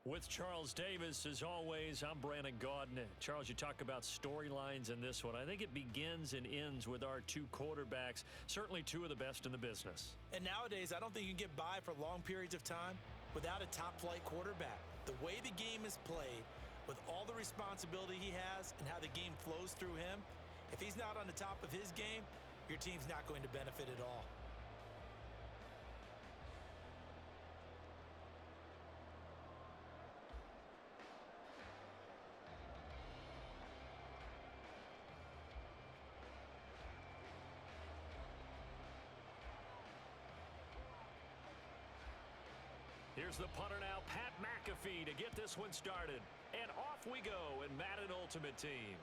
With Charles Davis, as always, I'm Brandon Gaudin. Charles, you talk about storylines in this one. I think it begins and ends with our two quarterbacks, certainly two of the best in the business. And nowadays, I don't think you can get by for long periods of time without a top-flight quarterback. The way the game is played, with all the responsibility he has and how the game flows through him, if he's not on the top of his game, your team's not going to benefit at all. Here's the punter now, Pat McAfee, to get this one started. And off we go in Madden Ultimate Team.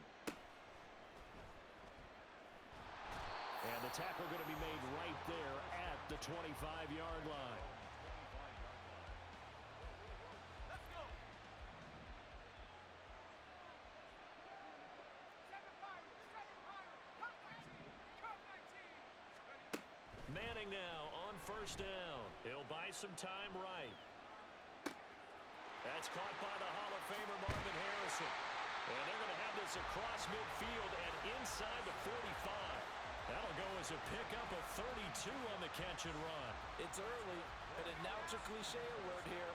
And the tackle going to be made right there at the 25-yard line. Manning now on first down. He'll buy some time right. That's caught by the Hall of Famer Marvin Harrison. And they're going to have this across midfield and inside the 45. That'll go as a pickup of 32 on the catch and run. It's early, but now it's a cliche word here.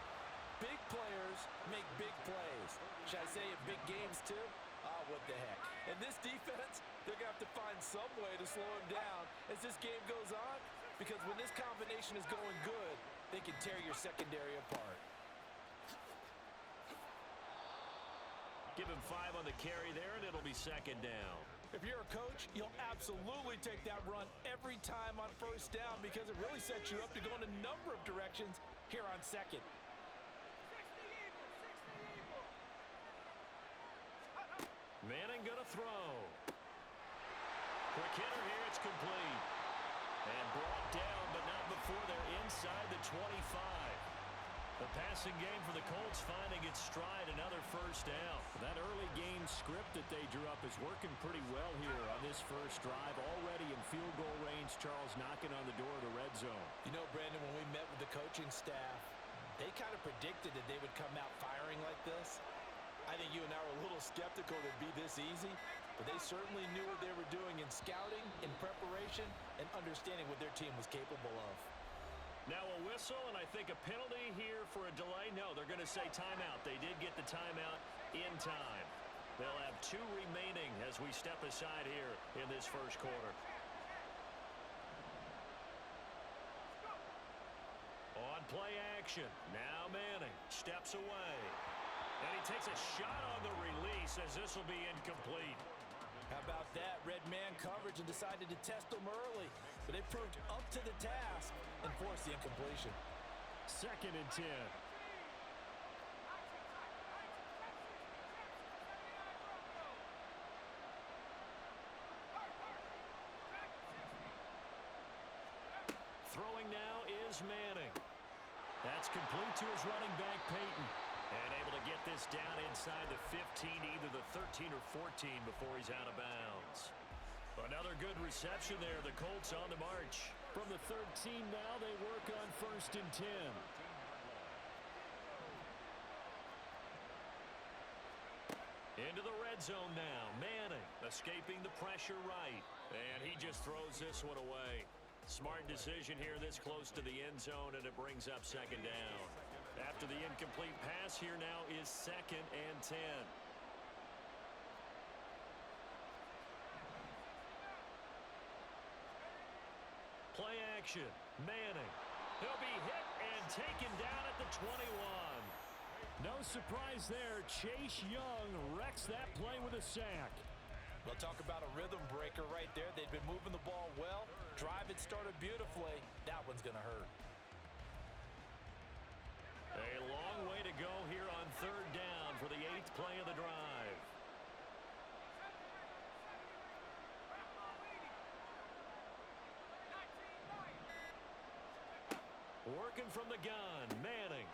Big players make big plays. Should I say in big games too? Oh, what the heck. And this defense, they're going to have to find some way to slow him down as this game goes on, because when this combination is going good, they can tear your secondary apart. Give him 5 on the carry there, and it'll be second down. If you're a coach, you'll absolutely take that run every time on first down, because it really sets you up to go in a number of directions here on second. Manning going to throw. Quick hitter here, it's complete. And brought down, but not before they're inside the 25. The passing game for the Colts finding its stride, another first down. That early game script that they drew up is working pretty well here on this first drive. Already in field goal range, Charles knocking on the door of the red zone. You know, Brandon, when we met with the coaching staff, they kind of predicted that they would come out firing like this. I think you and I were a little skeptical it would be this easy, but they certainly knew what they were doing in scouting, in preparation, and understanding what their team was capable of. Now a whistle, and I think a penalty here for a delay. No, they're going to say timeout. They did get the timeout in time. They'll have 2 remaining as we step aside here in this first quarter. On play action, now Manning steps away. And he takes a shot on the release as this will be incomplete. How about that? Red man coverage and decided to test them early. But they proved up to the task and forced the incompletion. Second and 10. Throwing now is Manning. That's complete to his running back, Peyton. And able to get this down inside the 15, either the 13 or 14 before he's out of bounds. Another good reception there. The Colts on the march. From the 13 now, they work on first and 10. Into the red zone now. Manning escaping the pressure right. And he just throws this one away. Smart decision here this close to the end zone, and it brings up second down. After the incomplete pass, here now is second and 10. Play action. Manning. He'll be hit and taken down at the 21. No surprise there. Chase Young wrecks that play with a sack. We'll talk about a rhythm breaker right there. They've been moving the ball well. Drive it started beautifully. That one's going to hurt. A long way to go here on third down for the 8th play of the drive. Working from the gun, Manning.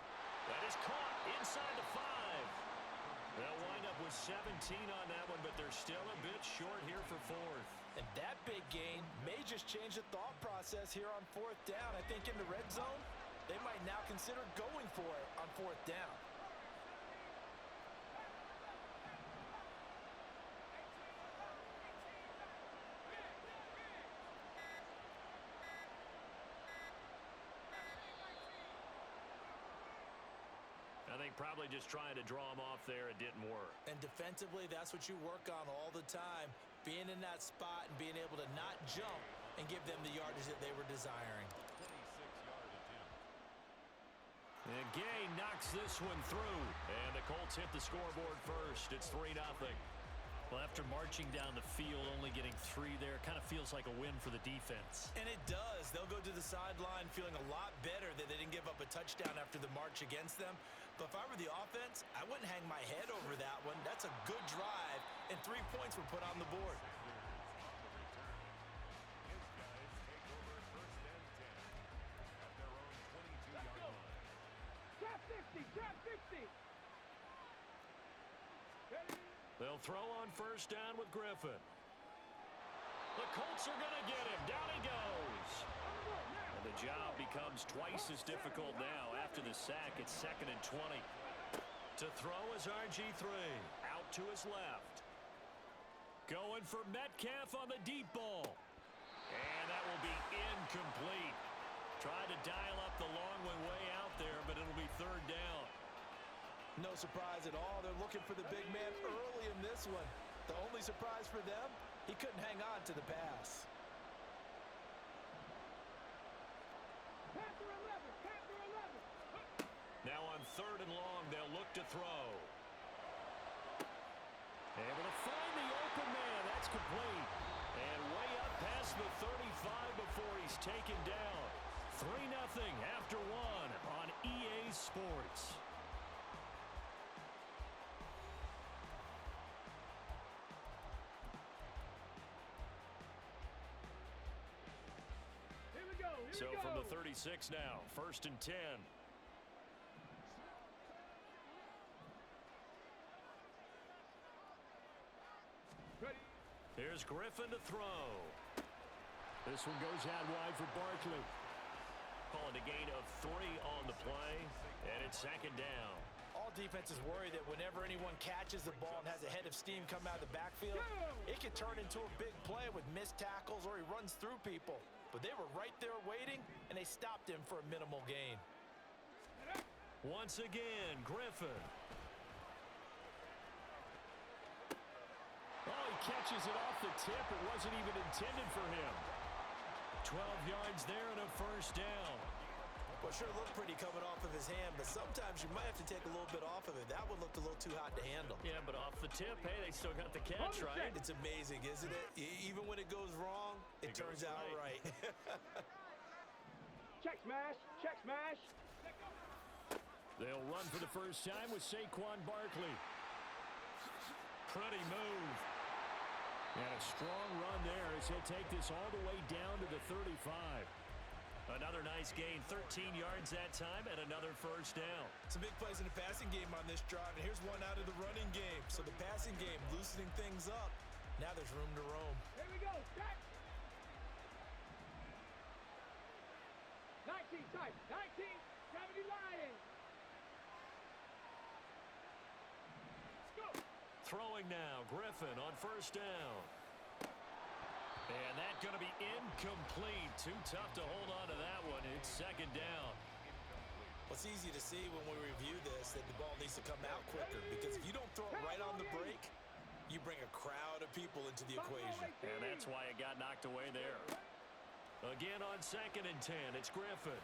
That is caught inside the 5. They'll wind up with 17 on that one, but they're still a bit short here for 4th. And that big gain may just change the thought process here on 4th down. I think in the red zone, they might now consider going for it on 4th down. probably just trying to draw him off there. It didn't work. And defensively, that's what you work on all the time. Being in that spot and being able to not jump and give them the yardage that they were desiring. And Gay knocks this one through. And the Colts hit the scoreboard first. It's 3-0. Well, after marching down the field, only getting 3 there, kind of feels like a win for the defense. And it does. They'll go to the sideline feeling a lot better that they didn't give up a touchdown after the march against them. But if I were the offense, I wouldn't hang my head over that one. That's a good drive, and 3 points were put on the board. They'll throw on first down with Griffin. The Colts are going to get him. Down he goes. And the job becomes twice as difficult now. After the sack, it's 2nd and 20. To throw is RG3. Out to his left. Going for Metcalf on the deep ball. And that will be incomplete. Tried to dial up the long way out there, but it'll be 3rd down. No surprise at all. They're looking for the big man early in this one. The only surprise for them, he couldn't hang on to the pass. Now on 3rd and long, they'll look to throw. Able to find the open man. That's complete. And way up past the 35 before he's taken down. 3-0 after 1 on EA Sports. So from the 36 now, 1st and 10. Here's Griffin to throw. This one goes out wide for Barkley. Calling a gain of 3 on the play, and it's 2nd down. All defenses worry that whenever anyone catches the ball and has a head of steam come out of the backfield, it can turn into a big play with missed tackles or he runs through people. But they were right there waiting, and they stopped him for a minimal gain. Once again, Griffin. Oh, he catches it off the tip. It wasn't even intended for him. 12 yards there and a 1st down. Well, sure looked pretty coming off of his hand, but sometimes you might have to take a little bit off of it. That one looked a little too hot to handle. Yeah, but off the tip, hey, they still got the catch, right? It's amazing, isn't it? Even when it goes wrong, it turns out right. Check smash, check smash. They'll run for the first time with Saquon Barkley. Pretty move. And a strong run there as he'll take this all the way down to the 35. Another nice gain, 13 yards that time, and another 1st down. Some big plays in the passing game on this drive, and here's one out of the running game. So the passing game loosening things up. Now there's room to roam. Here we go, back. 19 type, 19, gravity Lions. Let's go. Throwing now, Griffin on 1st down. And that's going to be incomplete. Too tough to hold on to that one. It's 2nd down. Well, it's easy to see when we review this that the ball needs to come out quicker, because if you don't throw it right on the break, you bring a crowd of people into the equation. And that's why it got knocked away there. Again on 2nd and 10, it's Griffin.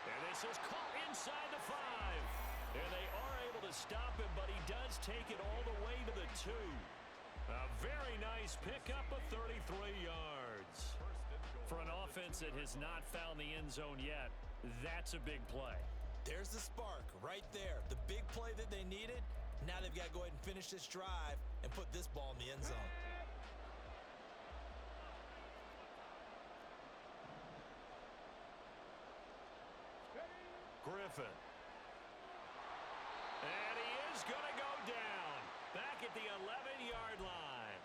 And this is caught inside the 5. And they are able to stop him, but he does take it all the way to the 2. A very nice pickup of 33 yards. For an offense that has not found the end zone yet, that's a big play. There's the spark right there. The big play that they needed. Now they've got to go ahead and finish this drive and put this ball in the end zone. Griffin. And he is going to go down. Back at the 11-yard line.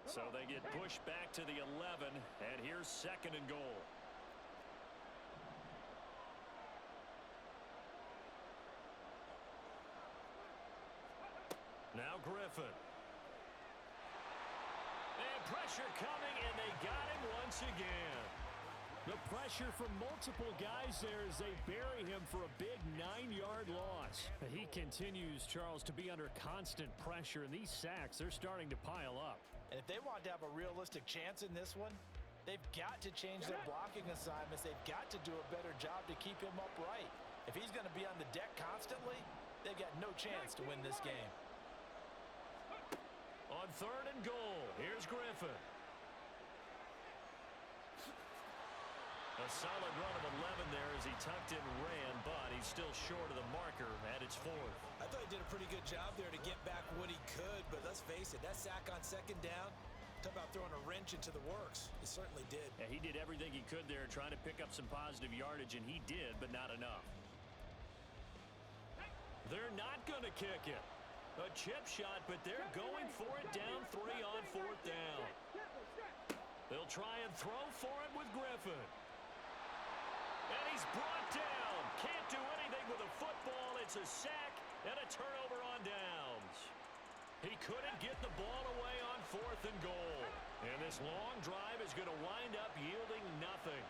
So they get pushed back to the 11, and here's 2nd and goal. Now Griffin. pressure coming, and they got him once again. The pressure from multiple guys there as they bury him for a big 9-yard loss. He continues, Charles, to be under constant pressure, and these sacks, they're starting to pile up. And if they want to have a realistic chance in this one, they've got to change their blocking assignments. They've got to do a better job to keep him upright. If he's going to be on the deck constantly, they've got no chance to win this game. On 3rd and goal, here's Griffin. A solid run of 11 there as he tucked in and ran, but he's still short of the marker at its 4th. I thought he did a pretty good job there to get back what he could, but let's face it, that sack on 2nd down, talk about throwing a wrench into the works. He certainly did. Yeah, he did everything he could there trying to pick up some positive yardage, and he did, but not enough. They're not going to kick it. A chip shot, but they're going for it down 3 on 4th down. They'll try and throw for it with Griffin. And he's brought down. Can't do anything with a football. It's a sack and a turnover on downs. He couldn't get the ball away on 4th and goal. And this long drive is going to wind up yielding nothing.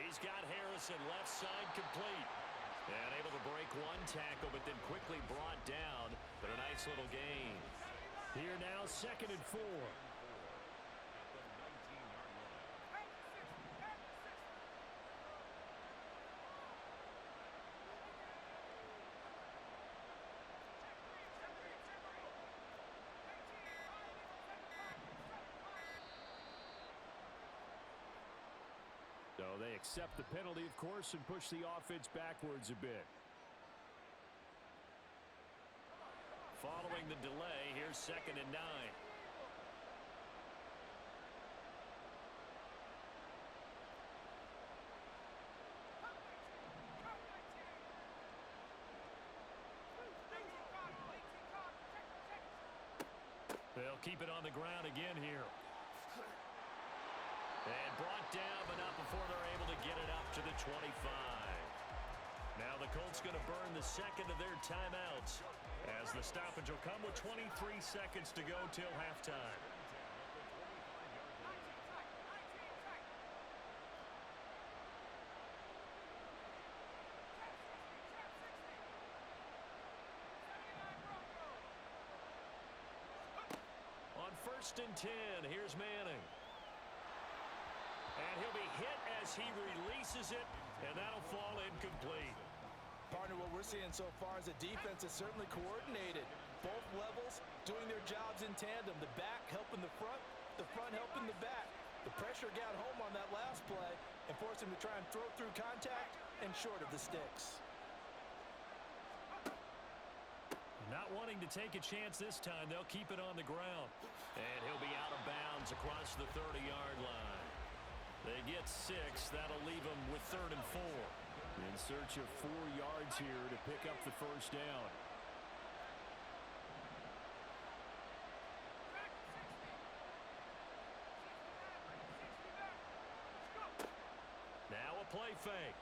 He's got Harrison left side complete. And able to break one tackle, but then quickly brought down. But a nice little gain. Here now, 2nd and 4. So they accept the penalty, of course, and push the offense backwards a bit. Following the delay, here's 2nd and 9. They'll keep it on the ground again here. And brought down, but not before they're able to get it up to the 25. Now the Colts going to burn the 2nd of their timeouts, as the stoppage will come with 23 seconds to go till halftime. On 1st and 10, here's Manning. And he'll be hit as he releases it, and that'll fall incomplete. Partner, what we're seeing so far is a defense that's certainly coordinated. Both levels doing their jobs in tandem. The back helping the front helping the back. The pressure got home on that last play and forced him to try and throw through contact and short of the sticks. Not wanting to take a chance this time, they'll keep it on the ground. And he'll be out of bounds across the 30-yard line. They get 6. That'll leave them with 3rd and 4. In search of 4 yards here to pick up the 1st down. Now a play fake.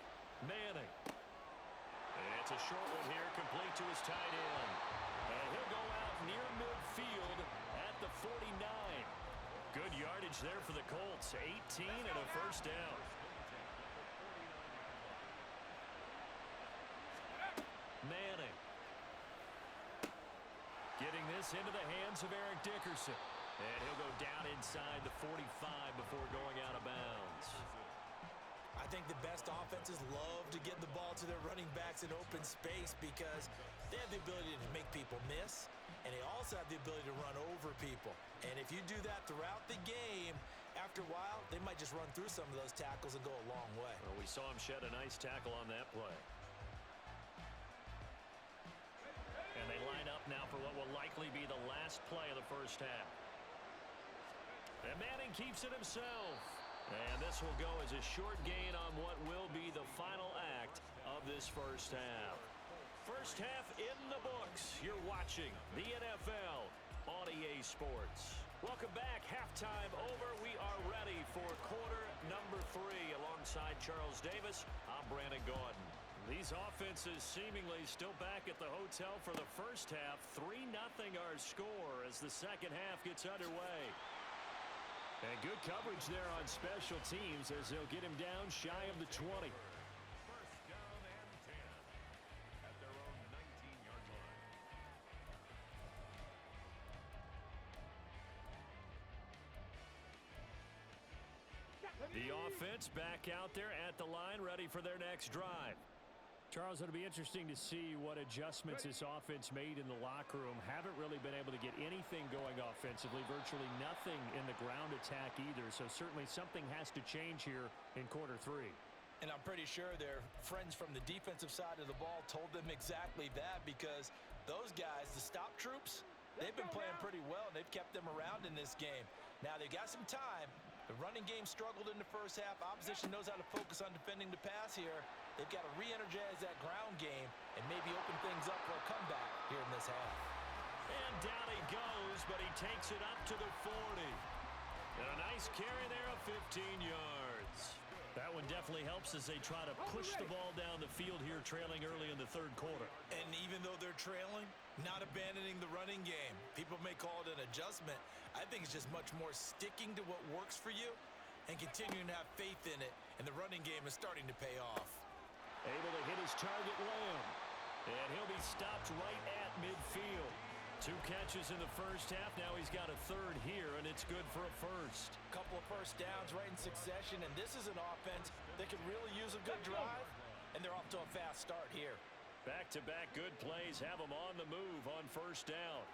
Manning. And it's a short one here, complete to his tight end. And he'll go out near midfield at the 49. Good yardage there for the Colts. 18 and a 1st down. Manning. Getting this into the hands of Eric Dickerson. And he'll go down inside the 45 before going out of bounds. I think the best offenses love to get the ball to their running backs in open space because they have the ability to make people miss, and they also have the ability to run over people. And if you do that throughout the game, after a while, they might just run through some of those tackles and go a long way. Well, we saw him shed a nice tackle on that play. And they line up now for what will likely be the last play of the 1st half. And Manning keeps it himself. And this will go as a short gain on what will be the final act of this 1st half. 1st half in the books. You're watching the NFL on EA Sports. Welcome back. Halftime over. We are ready for quarter number 3. Alongside Charles Davis, I'm Brandon Gaudin. These offenses seemingly still back at the hotel for the first half. 3-0 our score as the second half gets underway. And good coverage there on special teams as they'll get him down shy of the 20. First down and 10 at their own 19-yard line. The offense back out there at the line, ready for their next drive. Charles, it'll be interesting to see what adjustments this offense made in the locker room. Haven't really been able to get anything going offensively, virtually nothing in the ground attack either. So certainly something has to change here in quarter three. And I'm pretty sure their friends from the defensive side of the ball told them exactly that, because those guys, the stop troops, they've been playing pretty well, and they've kept them around in this game. Now, they've got some time. The running game struggled in the first half. Opposition knows how to focus on defending the pass here. They've got to re-energize that ground game and maybe open things up for a comeback here in this half. And down he goes, but he takes it up to the 40. And a nice carry there of 15 yards. That one definitely helps as they try to push the ball down the field here, trailing early in the third quarter. And even though they're trailing, not abandoning the running game. People may call it an adjustment. I think it's just much more sticking to what works for you and continuing to have faith in it. And the running game is starting to pay off. Able to hit his target, Lamb. And he'll be stopped right at midfield. 2 catches in the first half. Now he's got a third here, and it's good for a first. Couple of first downs right in succession, and this is an offense that could really use a good drive, and they're off to a fast start here. Back-to-back good plays have them on the move on first down.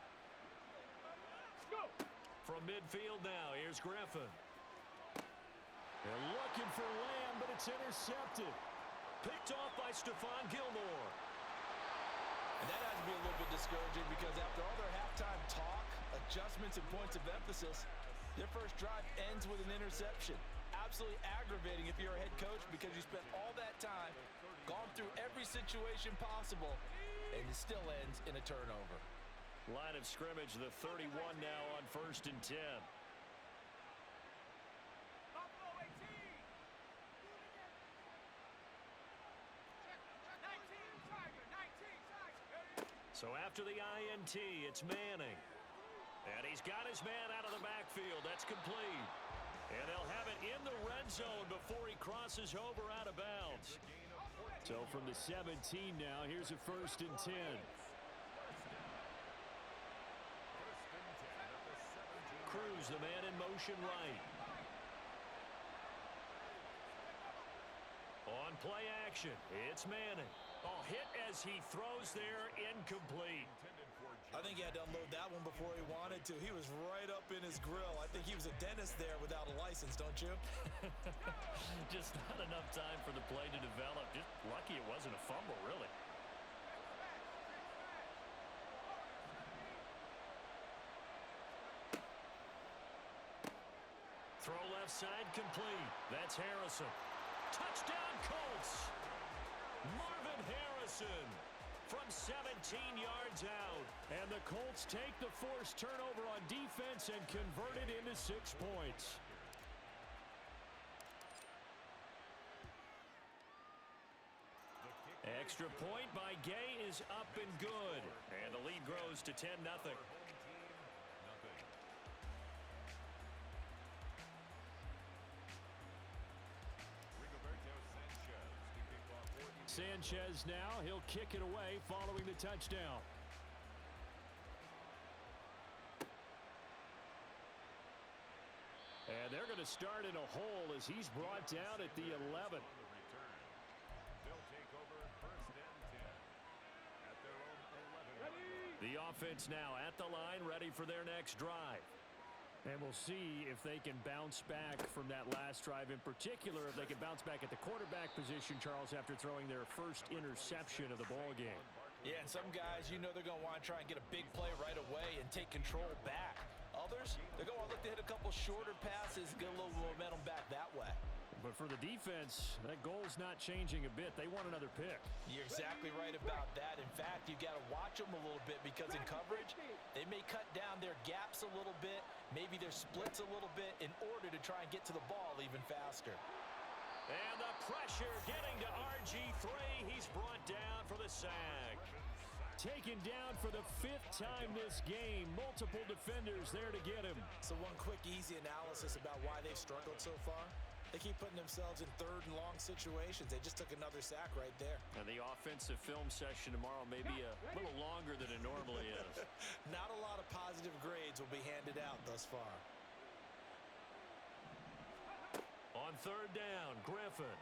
Go. From midfield now, here's Griffin. They're looking for Lamb, but it's intercepted. Picked off by Stephon Gilmore. And that has to be a little bit discouraging, because after all their halftime talk, adjustments, and points of emphasis, their first drive ends with an interception. Absolutely aggravating if you're a head coach, because you spent all that time, gone through every situation possible, and it still ends in a turnover. Line of scrimmage, the 31 now on 1st and 10. Buffalo 18. 19 Tiger. 19 Tiger. So after the INT, it's Manning. And he's got his man out of the backfield. That's complete. And they'll have it in the red zone before he crosses over out of bounds. So from the 17 now, here's a 1st and 10. Cruz, the man in motion right. On play action, it's Manning. Hit as he throws there, incomplete. I think he had to unload that one before he wanted to. He was right up in his grill. I think he was a dentist there without a license, don't you? Just not enough time for the play to develop. Just lucky it wasn't a fumble, really. Throw left side complete. That's Harrison. Touchdown Colts. Marvin Harrison from 17 yards out. And the Colts take the forced turnover on defense and convert it into 6 points. Extra point by Gay is up and good. And the lead grows to 10-0. Sanchez now, he'll kick it away following the touchdown. And they're going to start in a hole as he's brought down at the 11. The offense now at the line, ready for their next drive. And we'll see if they can bounce back from that last drive. In particular, if they can bounce back at the quarterback position, Charles, after throwing their first interception of the ball game. Yeah, and some guys, you know they're going to want to try and get a big play right away and take control back. Others, they're going to look to hit a couple shorter passes, get a little momentum back that way. But for the defense, that goal's not changing a bit. They want another pick. You're exactly right about that. In fact, you got to watch them a little bit, because in coverage, they may cut down their gaps a little bit, maybe their splits a little bit, in order to try and get to the ball even faster. And the pressure getting to RG3. He's brought down for the sack. Taken down for the 5th time this game. Multiple defenders there to get him. So one quick, easy analysis about why they've struggled so far. They keep putting themselves in 3rd and long situations. They just took another sack right there. And the offensive film session tomorrow may be a little longer than it normally is. Not a lot of positive grades will be handed out thus far. On 3rd down, Griffin.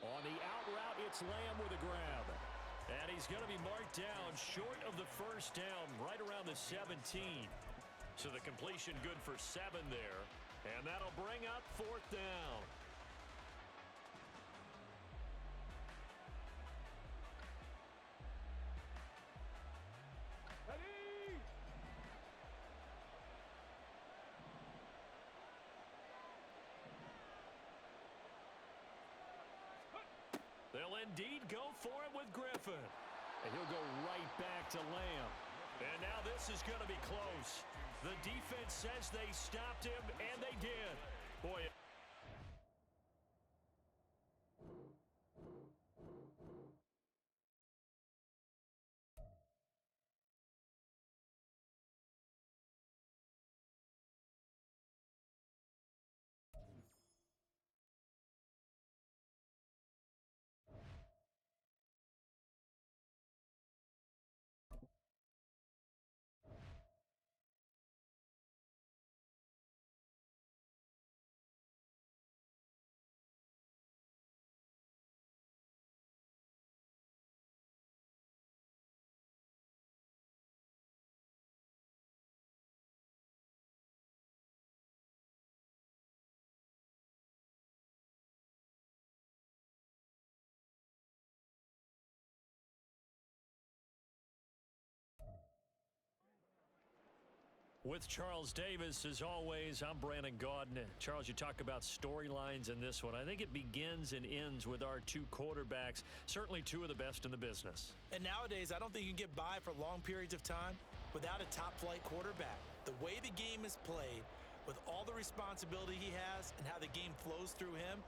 On the out route, it's Lamb with a grab. And he's going to be marked down short of the 1st down, right around the 17. So the completion good for 7 there. And that'll bring up 4th down. Ready? They'll indeed go for it with Griffin. And he'll go right back to Lamb. And now this is going to be close. The defense says they stopped him, and they did. Boy. With Charles Davis, as always, I'm Brandon Gaudin. Charles, you talk about storylines in this one. I think it begins and ends with our 2 quarterbacks, certainly 2 of the best in the business. And nowadays, I don't think you can get by for long periods of time without a top-flight quarterback. The way the game is played, with all the responsibility he has and how the game flows through him,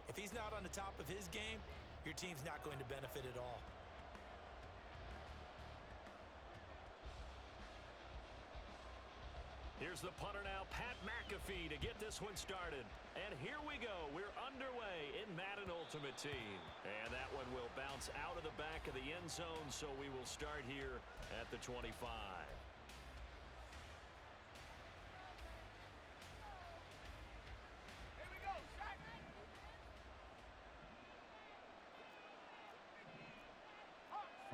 if he's not on the top of his game, your team's not going to benefit at all. Here's the punter now, Pat McAfee, to get this one started. And here we go. We're underway in Madden Ultimate Team. And that one will bounce out of the back of the end zone, so we will start here at the 25. Here we go. Sack.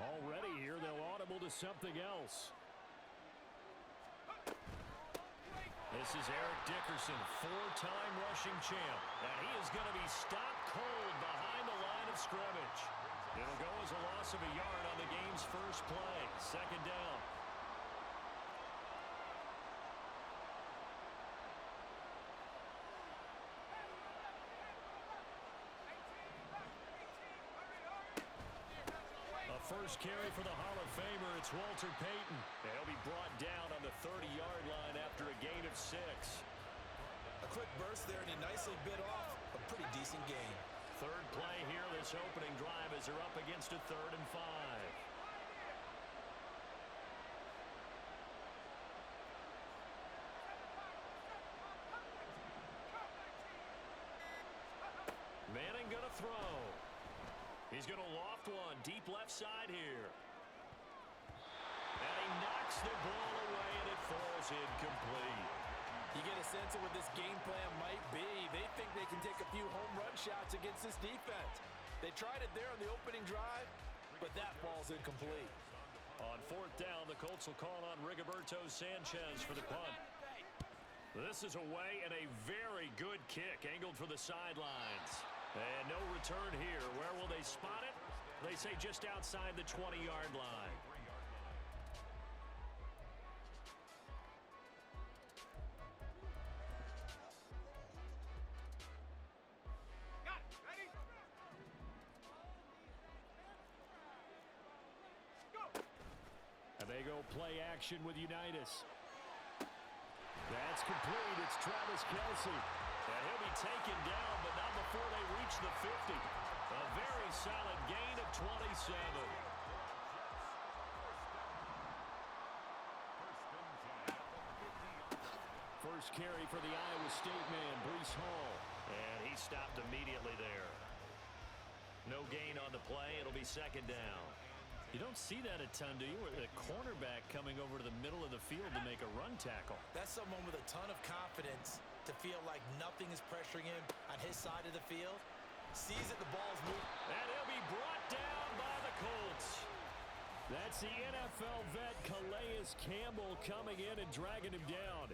Already here, they'll audible to something else. This is Eric Dickerson, 4-time rushing champ. And he is going to be stopped cold behind the line of scrimmage. It'll go as a loss of a yard on the game's first play. 2nd down. A first carry for the Hall of Famer. It's Walter Payton. He'll be brought down on the 30-yard line after a gain of 6. A quick burst there, and he nicely bit off a pretty decent gain. 3rd play here, this opening drive, as they're up against a 3rd and 5. Manning gonna throw. He's gonna loft one deep left side here. And he knocks the ball away, and it falls incomplete. You get a sense of what this game plan might be. They think they can take a few home run shots against this defense. They tried it there on the opening drive, but that ball's incomplete. On 4th down, the Colts will call on Rigoberto Sanchez for the punt. This is away, and a very good kick angled for the sidelines. And no return here. Where will they spot it? They say just outside the 20-yard line. Got it. Ready? Go. And they go play action with Unitas. That's complete. It's Travis Kelce. And he'll be taken down, but not before they reach the 50. A very solid gain of 27. First carry for the Iowa State man, Breece Hall. And he stopped immediately there. No gain on the play. It'll be second down. You don't see that a ton, do you? With a cornerback coming over to the middle of the field to make a run tackle. That's someone with a ton of confidence to feel like nothing is pressuring him on his side of the field. Sees that the ball's moving. And he'll be brought down by the Colts. That's the NFL vet Calais Campbell coming in and dragging him down.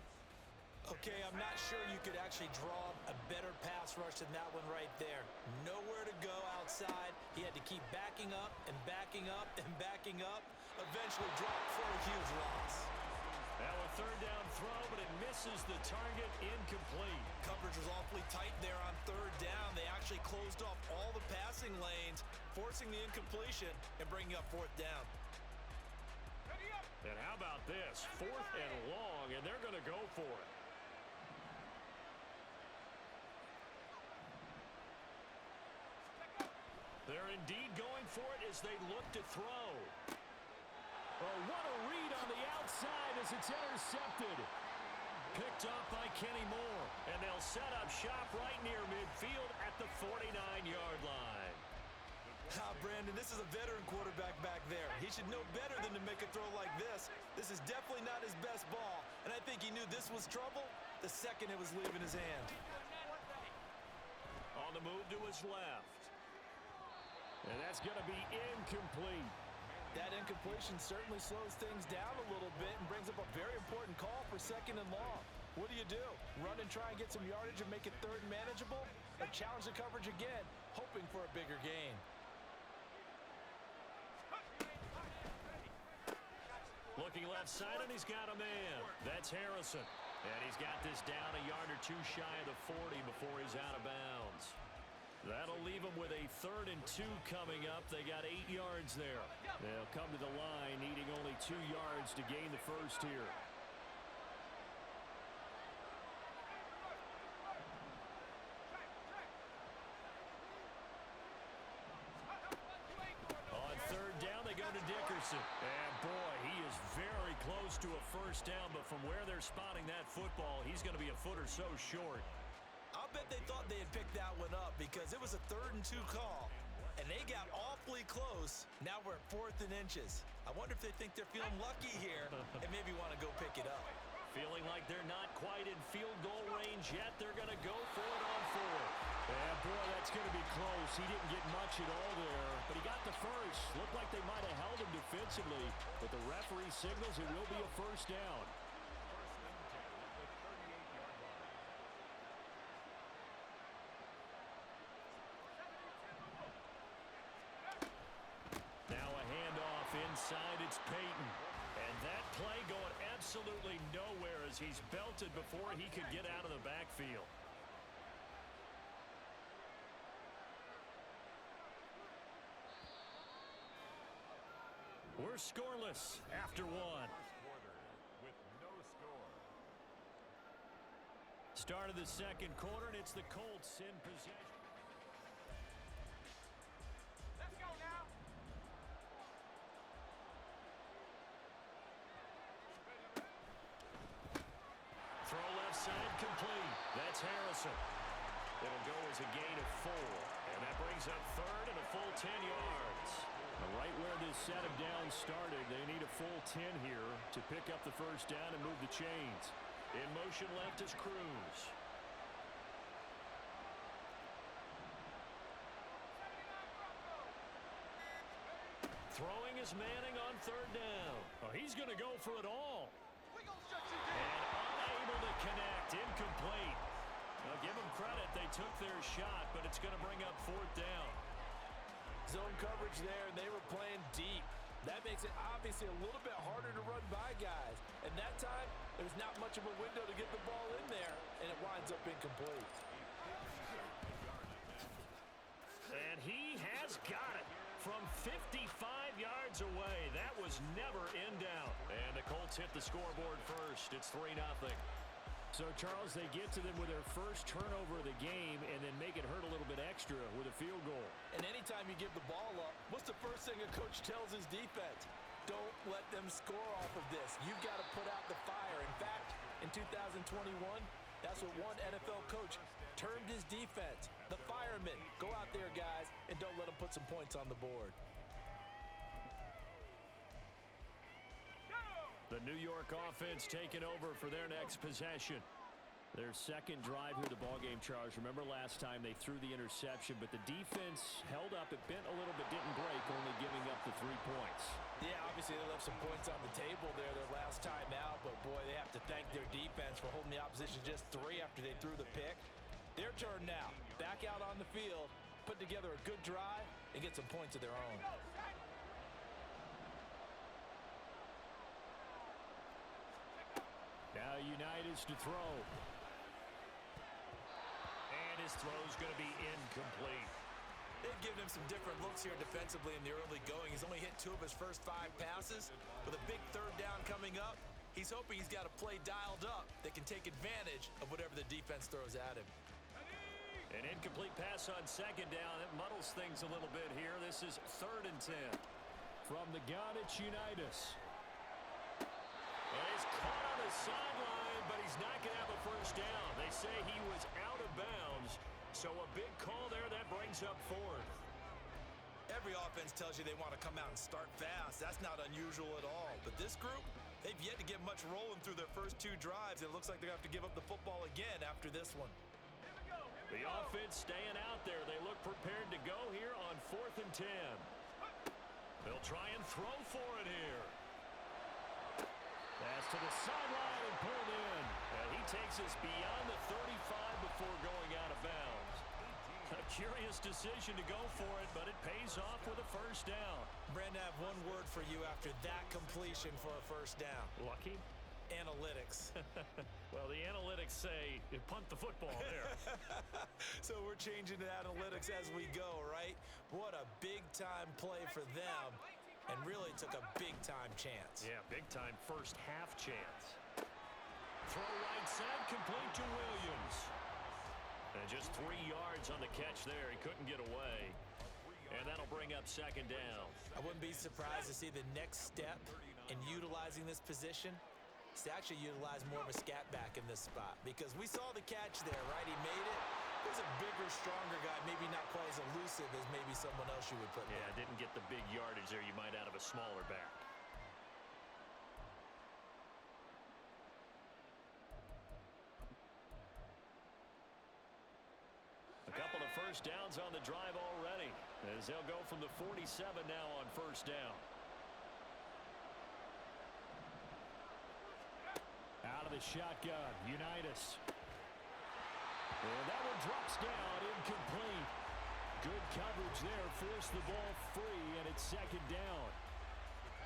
Okay, I'm not sure you could actually draw a better pass rush than that one right there. Nowhere to go outside. He had to keep backing up and backing up and backing up. Eventually dropped for a huge loss. Now a third down throw, but it misses the target, incomplete. Coverage was awfully tight there on third down. They actually closed off all the passing lanes, forcing the incompletion and bringing up fourth down. And how about this? Fourth and long, and they're going to go for it. They're indeed going for it as they look to throw. Oh, what a read on the outside as it's intercepted. Picked off by Kenny Moore. And they'll set up shop right near midfield at the 49-yard line. Brandon, this is a veteran quarterback back there. He should know better than to make a throw like this. This is definitely not his best ball. And I think he knew this was trouble the second it was leaving his hand. On the move to his left. And that's going to be incomplete. That incompletion certainly slows things down a little bit and brings up a very important call for second and long. What do? Run and try and get some yardage and make it third and manageable? Or challenge the coverage again, hoping for a bigger gain? Looking left side, and he's got a man. That's Harrison. And he's got this down a yard or two shy of the 40 before he's out of bounds. That'll leave them with a 3rd and 2 coming up. They got 8 yards there. They'll come to the line, needing only 2 yards to gain the first here. On 3rd down, they go to Dickerson. And boy, he is very close to a first down, but from where they're spotting that football, he's going to be a foot or so short. I'll bet they thought they had picked that one up because it was a 3rd and 2 call, and they got awfully close. Now we're at 4th and inches. I wonder if they think they're feeling lucky here and maybe want to go pick it up. Feeling like they're not quite in field goal range yet. They're going to go for it on 4th. Yeah, boy, that's going to be close. He didn't get much at all there, but he got the first. Looked like they might have held him defensively, but the referee signals it will be a first down. Inside, it's Peyton. And that play going absolutely nowhere as he's belted before he could get out of the backfield. We're scoreless after 1. With no score. Start of the second quarter, and it's the Colts in possession. Side complete. That's Harrison. It'll go as a gain of 4. And that brings up 3rd and a full 10 yards. Right where this set of downs started, they need a full 10 here to pick up the first down and move the chains. In motion left is Cruz. Throwing is Manning on 3rd down. Oh, he's going to go for it all. And unable to connect. Incomplete. Now, give them credit. They took their shot, but it's going to bring up 4th down. Zone coverage there, and they were playing deep. That makes it obviously a little bit harder to run by guys. And that time, there's not much of a window to get the ball in there, and it winds up incomplete. And he has got it from 55 yards away. That was never in doubt. And the Colts hit the scoreboard first. It's 3-0. So, Charles, they get to them with their first turnover of the game and then make it hurt a little bit extra with a field goal. And anytime you give the ball up, what's the first thing a coach tells his defense? Don't let them score off of this. You've got to put out the fire. In fact, in 2021, that's what one NFL coach termed his defense, the firemen. Go out there, guys, and don't let them put some points on the board. The New York offense taking over for their next possession. Their second drive here, the ballgame, Charles. Remember last time they threw the interception, but the defense held up. It bent a little bit, didn't break, only giving up the 3 points. Yeah, obviously they left some points on the table there their last time out, but boy, they have to thank their defense for holding the opposition just 3 after they threw the pick. Their turn now. Back out on the field, put together a good drive, and get some points of their own. Now Unitas to throw. And his throw's going to be incomplete. They've given him some different looks here defensively in the early going. He's only hit 2 of his first 5 passes. With a big third down coming up, he's hoping he's got a play dialed up that can take advantage of whatever the defense throws at him. An incomplete pass on second down. It muddles things a little bit here. This is 3rd and 10. From the gun, it's Unitas. And he's caught on the sideline, but he's not going to have a first down. They say he was out of bounds, so a big call there that brings up 4th. Every offense tells you they want to come out and start fast. That's not unusual at all. But this group, they've yet to get much rolling through their first 2 drives. It looks like they're going to have to give up the football again after this one. The offense staying out there. They look prepared to go here on 4th and 10. They'll try and throw for it here. Pass to the sideline and pulled in. And he takes us beyond the 35 before going out of bounds. A curious decision to go for it, but it pays off with a first down. Brandon, I have one word for you after that completion for a first down. Lucky? Analytics. Well, the analytics say you punt the football there. So we're changing to analytics as we go, right? What a big-time play for them, and really took a big-time chance. Yeah, big-time first half chance. Throw right side, complete to Williams. And just 3 yards on the catch there. He couldn't get away. And that'll bring up second down. I wouldn't be surprised to see the next step in utilizing this position is to actually utilize more of a scat back in this spot. Because we saw the catch there, right? He made it. There's a bigger, stronger guy, maybe not quite as elusive as maybe someone else you would put Yeah, there. didn't get the big yardage there you might out of a smaller back. A couple of first downs on the drive already, as they'll go from the 47 now on first down. Out of the shotgun, Unitas. And that one drops down, incomplete. Good coverage there, forced the ball free, and it's second down.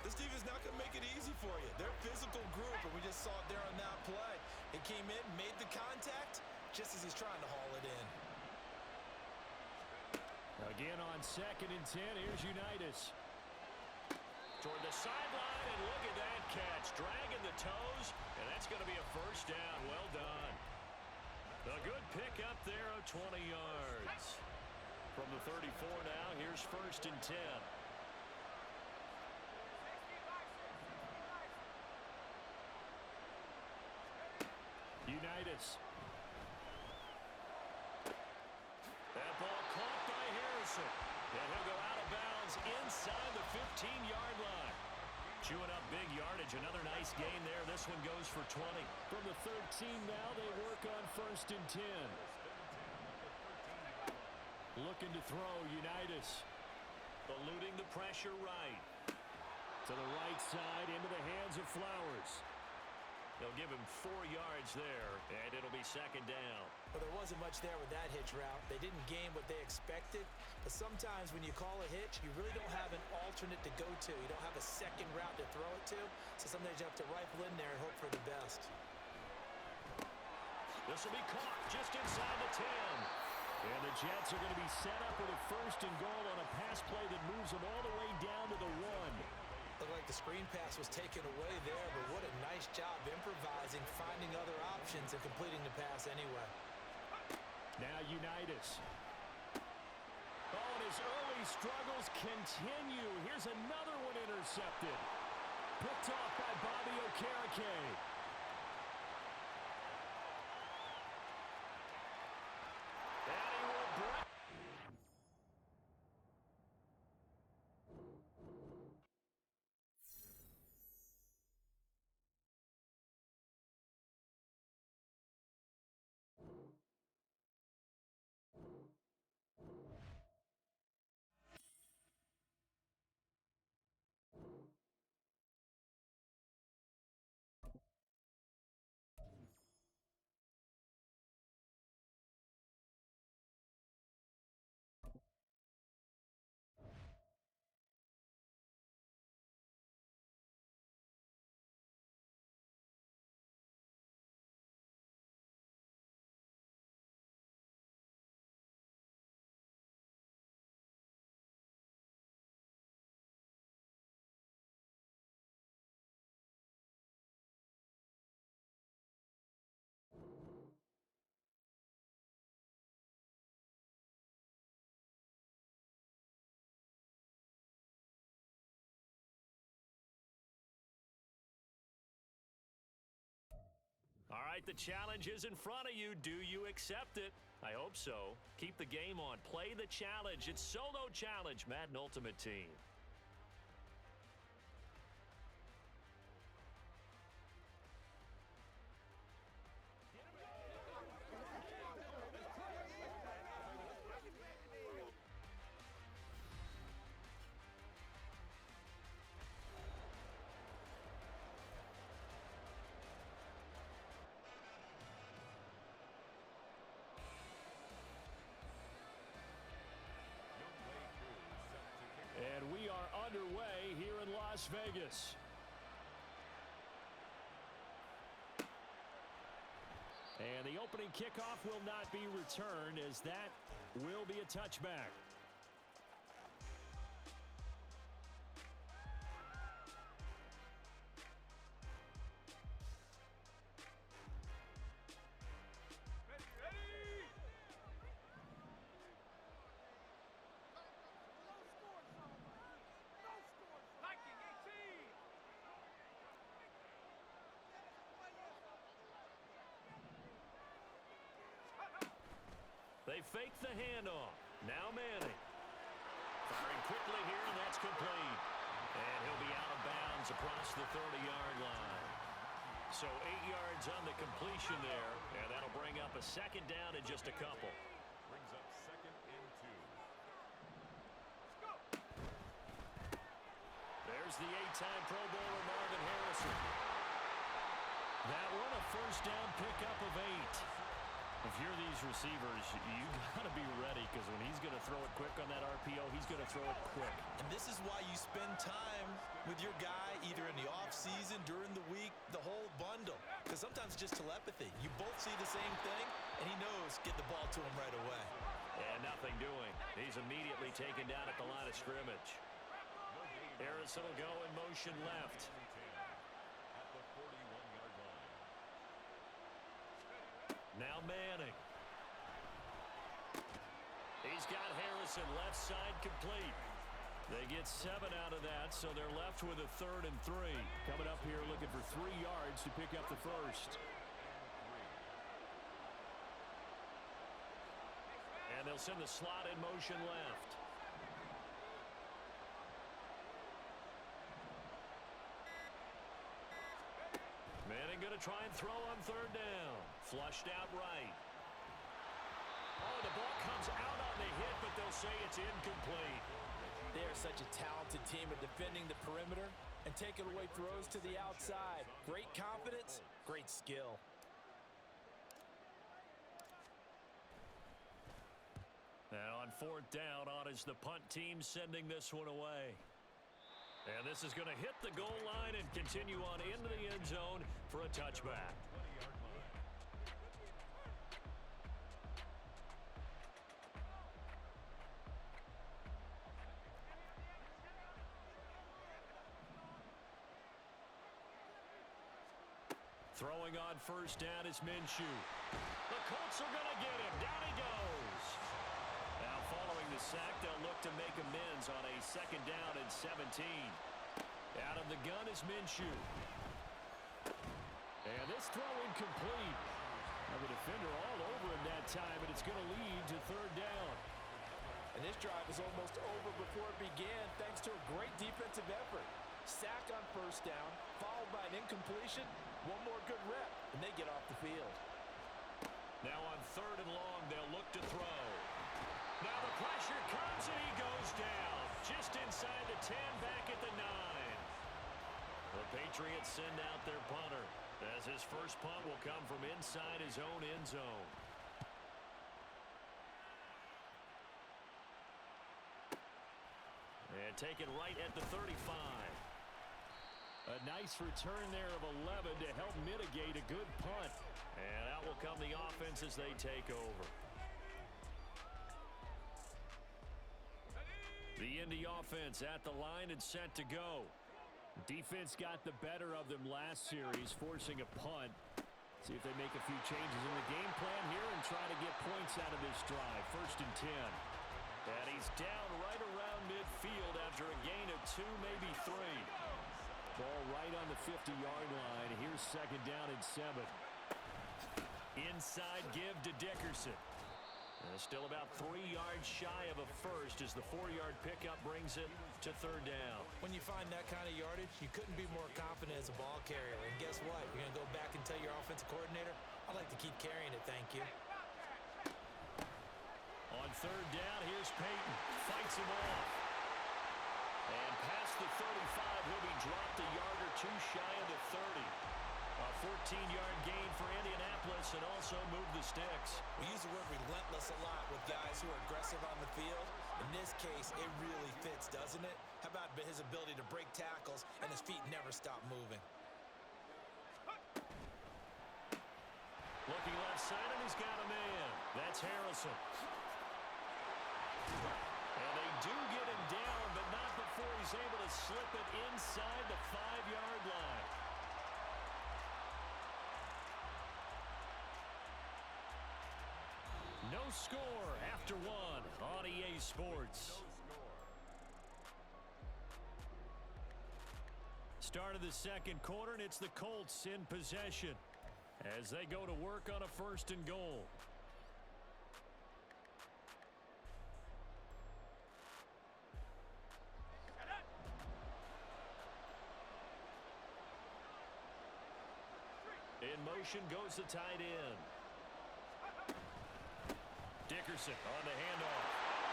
This defense is not going to make it easy for you. They're a physical group, and we just saw it there on that play. It came in, made the contact, just as he's trying to haul it in. Again on 2nd and 10, here's Unitas. Toward the sideline, and look at that catch. Dragging the toes, and that's going to be a first down. Well done. A good pick up there of 20 yards. From the 34 now, here's 1st and 10. Unitas. That ball caught by Harrison. And he'll go out of bounds inside the 15-yard line. Chewing up big yardage. Another nice gain there. This one goes for 20. From the 13 now, they work on 1st and 10. Looking to throw, Unitas. Eluding the pressure right. To the right side, into the hands of Flowers. They'll give him 4 yards there, and it'll be second down. Well, there wasn't much there with that hitch route. They didn't gain what they expected. But sometimes when you call a hitch, you really don't have an alternate to go to. You don't have a second route to throw it to. So sometimes you have to rifle in there and hope for the best. This will be caught just inside the 10. And the Jets are going to be set up with a 1st and goal on a pass play that moves them all the way down to the 1. Looked like the screen pass was taken away there, but what a nice job improvising, finding other options, and completing the pass anyway. Now Unitas. Oh, and his early struggles continue. Here's another one intercepted. Picked off by Bobby Okereke. And he will break. All right, the challenge is in front of you. Do you accept it? I hope so. Keep the game on. Play the challenge. It's Solo Challenge, Madden Ultimate Team. And we are underway here in Las Vegas. And the opening kickoff will not be returned, as that will be a touchback. They fake the handoff. Now Manning. Firing quickly here, and that's complete. And he'll be out of bounds across the 30-yard line. So 8 yards on the completion there, and that'll bring up a second down in just a couple. Brings up 2nd and 2. There's the 8-time Pro Bowler Marvin Harrison. That one a first down pickup of 8. If you're these receivers, you got to be ready, because when he's going to throw it quick on that RPO, he's going to throw it quick. And this is why you spend time with your guy either in the offseason, during the week, the whole bundle. Because sometimes it's just telepathy. You both see the same thing, and he knows get the ball to him right away. And nothing doing. He's immediately taken down at the line of scrimmage. Harrison will go in motion left. At the 41-yard line. Now Manning. He's got Harrison left side complete. They get 7 out of that, so they're left with a 3rd and 3. Coming up here looking for 3 yards to pick up the first. And they'll send the slot in motion left. Manning going to try and throw on 3rd down. Flushed out right. Oh, the ball comes out on the hit, but they'll say it's incomplete. They're such a talented team at defending the perimeter and taking away throws to the outside. Great confidence, great skill. Now on 4th down, on is the punt team sending this one away. And this is going to hit the goal line and continue on into the end zone for a touchback. Throwing on first down is Minshew. The Colts are going to get him. Down he goes. Now following the sack, they'll look to make amends on a second down and 17. Out of the gun is Minshew. And this throw incomplete. Now the defender all over him that time, and it's going to lead to third down. And this drive is almost over before it began thanks to a great defensive effort. Sack on first down, followed by an incompletion. One more good rep, and they get off the field. Now on third and long, they'll look to throw. Now the pressure comes, and he goes down. Just inside the 10, back at the 9. The Patriots send out their punter, as his first punt will come from inside his own end zone. And taken right at the 35. A nice return there of 11 to help mitigate a good punt. And out will come the offense as they take over. The Indy offense at the line and set to go. Defense got the better of them last series, forcing a punt. See if they make a few changes in the game plan here and try to get points out of this drive. First and 10. And he's down right around midfield after a gain of 2, maybe 3. Ball right on the 50-yard line. Here's second down and 7. Inside give to Dickerson. Still about 3 yards shy of a first as the 4-yard pickup brings it to third down. When you find that kind of yardage, you couldn't be more confident as a ball carrier. And guess what? You're going to go back and tell your offensive coordinator, I'd like to keep carrying it, thank you. On third down, here's Peyton. Fights him off. And past the 35, he'll be dropped a yard or 2 shy of the 30. A 14-yard gain for Indianapolis and also move the sticks. We use the word relentless a lot with guys who are aggressive on the field. In this case, it really fits, doesn't it? How about his ability to break tackles and his feet never stop moving? Looking left side, and he's got a man. That's Harrison. And they do get him down, but not before he's able to slip it inside the 5-yard line. No score after 1 on EA Sports. Start of the second quarter, and it's the Colts in possession as they go to work on a first and goal. In motion goes the tight end. Dickerson on the handoff.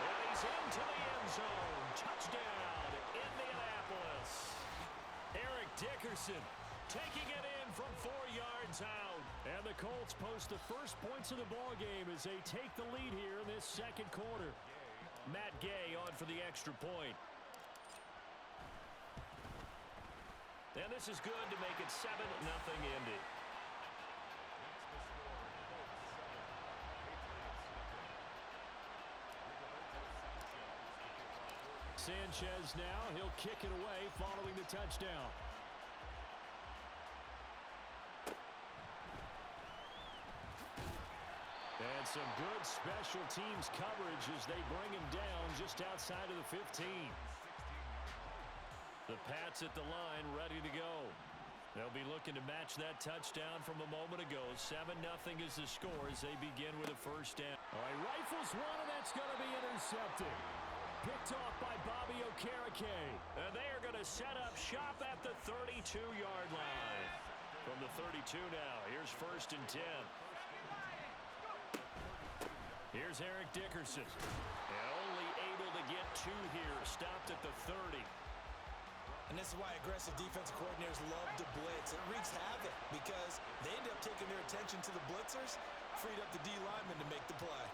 And he's into the end zone. Touchdown, Indianapolis. Eric Dickerson taking it in from 4 yards out. And the Colts post the first points of the ball game as they take the lead here in this second quarter. Matt Gay on for the extra point. And this is good to make it 7-0 Indy. Sanchez now, he'll kick it away following the touchdown. And some good special teams coverage as they bring him down just outside of the 15. The Pats at the line ready to go. They'll be looking to match that touchdown from a moment ago. 7-0 is the score as they begin with a first down. All right, rifles one, and that's going to be intercepted. Picked off by Bobby Okereke. And they are going to set up shop at the 32-yard line. From the 32 now, here's first and 10. Here's Eric Dickerson. And only able to get 2 here. Stopped at the 30. And this is why aggressive defensive coordinators love to blitz. It wreaks havoc because they end up taking their attention to the blitzers, freed up the D lineman to make the play.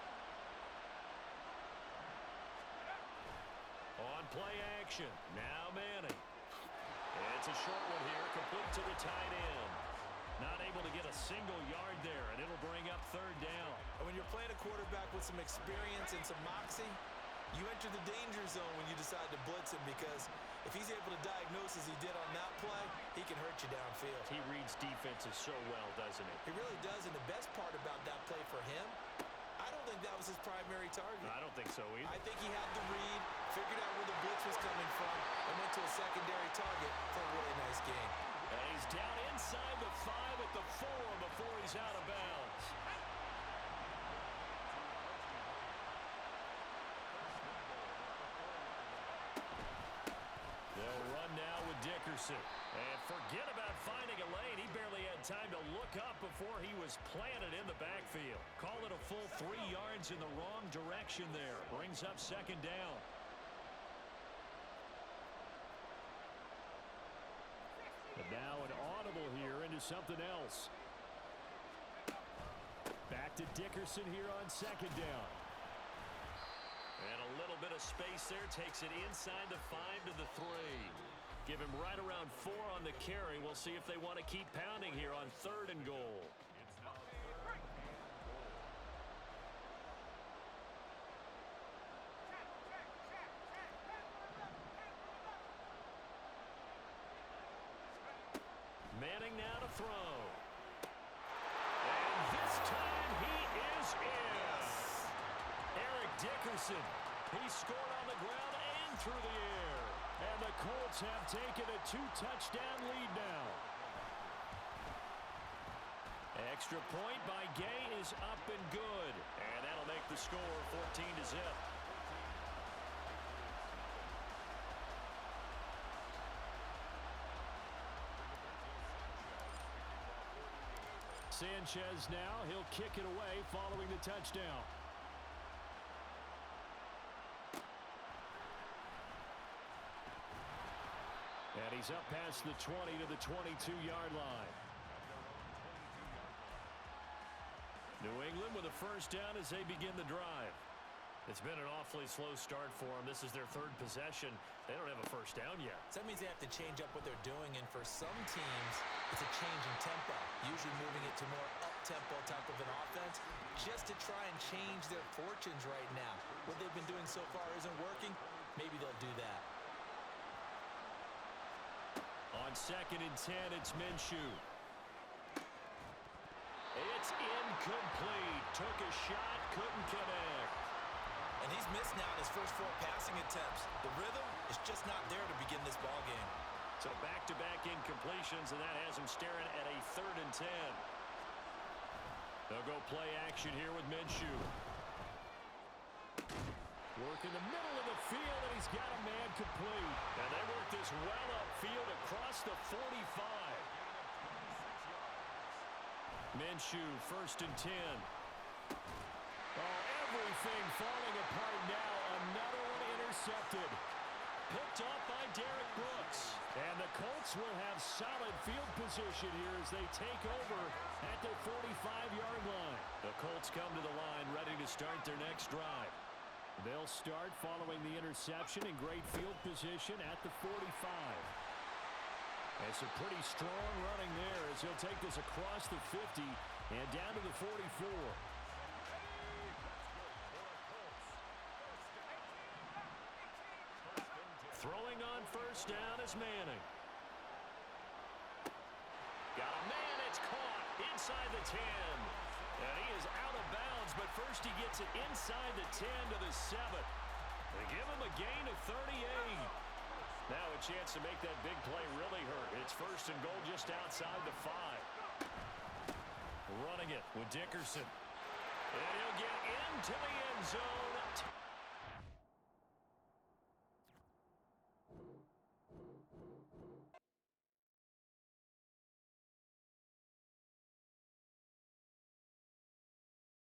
On play action, now Manning. It's a short one here, complete to the tight end. Not able to get a single yard there, and it'll bring up third down. And when you're playing a quarterback with some experience and some moxie, you enter the danger zone when you decide to blitz him because If he's able to diagnose as he did on that play, he can hurt you downfield. He reads defenses so well, doesn't he? He really does, and the best part about that play for him, I don't think that was his primary target. I don't think so either. I think he had the read, figured out where the blitz was coming from, and went to a secondary target for a really nice game. And he's down inside the 5 at the 4 before he's out of bounds. They'll run now with Dickerson. And forget about finding a lane. He barely had time to look up before he was planted in the backfield. Call it a full 3 yards in the wrong direction there. Brings up second down. And now an audible here into something else. Back to Dickerson here on second down. And a little bit of space there. Takes it inside the 5 to the 3. Give him right around 4 on the carry. We'll see if they want to keep pounding here on 3rd and goal. Manning now to throw. And this time he is in. Eric Dickerson. He scored on the ground and through the air. And the Colts have taken a 2-touchdown lead now. Extra point by Gay is up and good. And that'll make the score 14-0. Sanchez now, he'll kick it away following the touchdown. And he's up past the 20 to the 22-yard line. New England with a first down as they begin the drive. It's been an awfully slow start for them. This is their 3rd possession. They don't have a first down yet. So that means they have to change up what they're doing, and for some teams, it's a change in tempo, usually moving it to more up-tempo type of an offense, just to try and change their fortunes right now. What they've been doing so far isn't working. Maybe they'll do that. On 2nd and 10, it's Minshew. It's incomplete. Took a shot, couldn't connect. And he's missed now in his first 4 passing attempts. The rhythm is just not there to begin this ball game. So back-to-back incompletions, and that has him staring at a 3rd and 10. They'll go play action here with Minshew. Work in the middle of the field, and he's got a man complete. And they work this well upfield across the 45. Minshew, 1st and 10. Oh, everything falling apart now. Another one intercepted. Picked off by Derek Brooks. And the Colts will have solid field position here as they take over at their 45-yard line. The Colts come to the line ready to start their next drive. They'll start following the interception in great field position at the 45. And some pretty strong running there as he'll take this across the 50 and down to the 44. Throwing on first down is Manning. Got a man, it's caught inside the 10. And he is out of bounds, but first he gets it inside the 10 to the 7. They give him a gain of 38. Now a chance to make that big play really hurt. It's 1st and goal just outside the 5. Running it with Dickerson. And he'll get into the end zone.